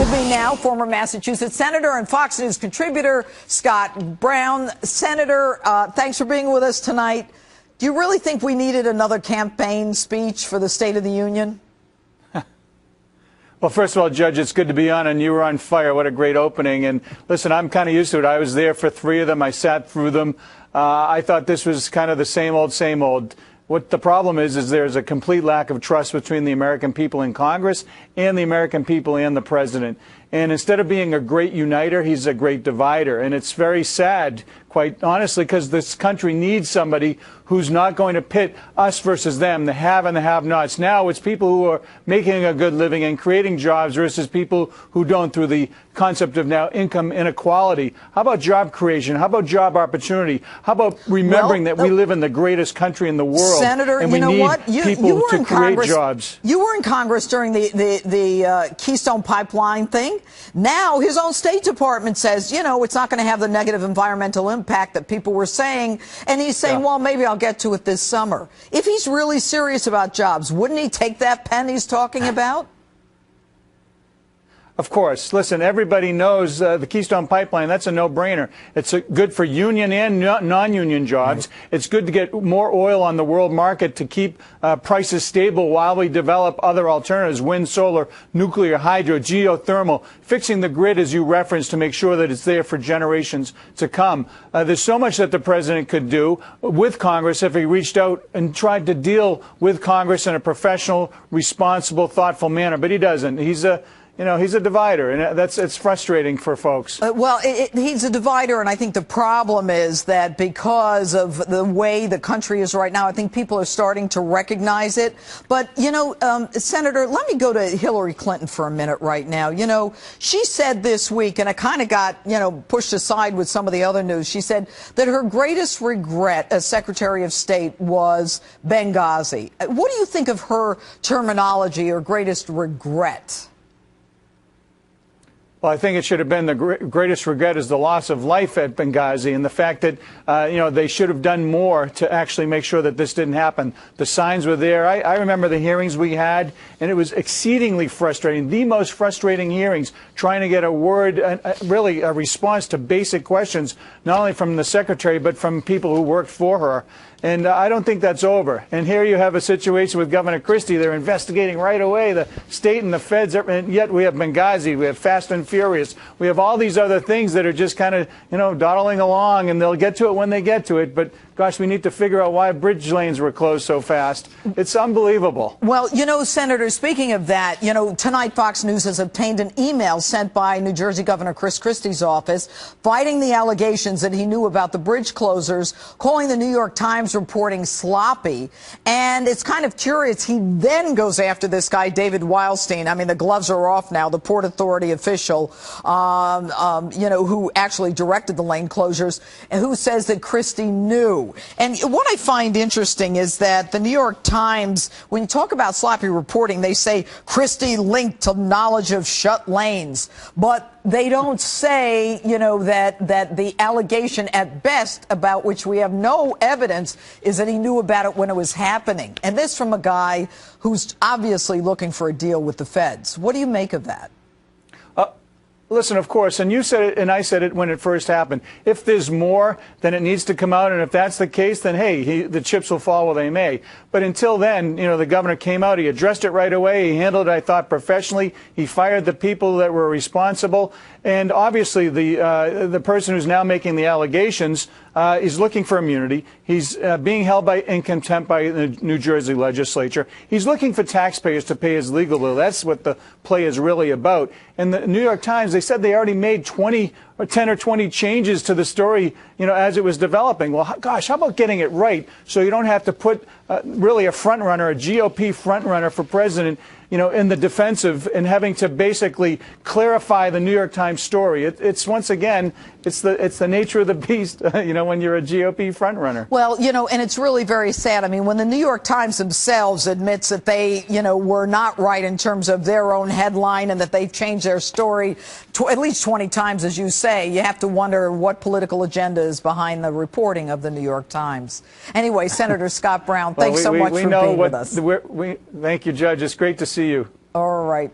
With me now, former Massachusetts Senator and Fox News contributor, Scott Brown. Senator, thanks for being with us tonight. Do you really think we needed another campaign speech for the State of the Union? Well, first of all, Judge, it's good to be on, and you were on fire. What a great opening. And listen, I'm kind of used to it. I was there for 3 of them. I sat through them. I thought this was kind of the same old, same old. What the problem is there's a complete lack of trust between the American people in Congress and the American people and the president. And instead of being a great uniter, he's a great divider. And it's very sad, quite honestly, because this country needs somebody who's not going to pit us versus them, the have and the have-nots. Now it's people who are making a good living and creating jobs versus people who don't, through the concept of now income inequality. How about job creation? How about job opportunity? How about remembering that we live in the greatest country in the world? Senator, and we need people to create jobs. You were in Congress during the Keystone Pipeline thing. Now his own State Department says, you know, it's not going to have the negative environmental impact that people were saying. And he's saying, well, maybe I'll get to it this summer. If he's really serious about jobs, wouldn't he take that pen he's talking about? Of course. Listen, everybody knows the Keystone Pipeline, that's a no-brainer. It's good for union and non-union jobs. It's good to get more oil on the world market to keep prices stable while we develop other alternatives, wind, solar, nuclear, hydro, geothermal, fixing the grid, as you referenced, to make sure that it's there for generations to come. There's so much that the president could do with Congress if he reached out and tried to deal with Congress in a professional, responsible, thoughtful manner, but he doesn't. He's a divider, and it's frustrating for folks. He's a divider, and I think the problem is that because of the way the country is right now, I think people are starting to recognize it. But, you know, Senator, let me go to Hillary Clinton for a minute right now. You know, she said this week, and it kind of got, you know, pushed aside with some of the other news. She said that her greatest regret as Secretary of State was Benghazi. What do you think of her terminology, or greatest regret? Well, I think it should have been the greatest regret is the loss of life at Benghazi, and the fact that, they should have done more to actually make sure that this didn't happen. The signs were there. I remember the hearings we had, and it was exceedingly frustrating, the most frustrating hearings, trying to get a word, really a response to basic questions, not only from the secretary, but from people who worked for her. And I don't think that's over. And here you have a situation with Governor Christie. They're investigating right away, the state and the feds, and yet we have Benghazi, we have Fast and Furious, we have all these other things that are just kind of, dawdling along, and they'll get to it when they get to it. But gosh, we need to figure out why bridge lanes were closed so fast. It's unbelievable. Well, Senator, speaking of that, tonight Fox News has obtained an email sent by New Jersey Governor Chris Christie's office fighting the allegations that he knew about the bridge closures, calling the New York Times reporting sloppy. And it's kind of curious. He then goes after this guy, David Wildstein. I mean, the gloves are off now, the Port Authority official, who actually directed the lane closures, and who says that Christie knew. And what I find interesting is that the New York Times, when you talk about sloppy reporting, they say Christie linked to knowledge of shut lanes. But they don't say, that the allegation at best, about which we have no evidence, is that he knew about it when it was happening. And this from a guy who's obviously looking for a deal with the feds. What do you make of that? Listen, of course, and you said it and I said it when it first happened. If there's more, then it needs to come out. And if that's the case, then, hey, the chips will fall where they may. But until then, the governor came out. He addressed it right away. He handled it, I thought, professionally. He fired the people that were responsible. And obviously, the person who's now making the allegations is looking for immunity. He's being held in contempt by the New Jersey legislature. He's looking for taxpayers to pay his legal bill. That's what the play is really about. And the New York Times, they said they already made 10 or 20 changes to the story, as it was developing. Well, gosh, how about getting it right so you don't have to put really a front runner, a GOP front runner for president, in the defensive, and having to basically clarify the New York Times story. It's once again, it's the nature of the beast, when you're a GOP front runner. Well, and it's really very sad. I mean, when the New York Times themselves admits that they, were not right in terms of their own headline and that they've changed their story at least 20 times, as you say, you have to wonder what political agenda is behind the reporting of the New York Times. Anyway, Senator Scott Brown, thanks so much for being with us. Thank you, Judge. It's great to see you. All right.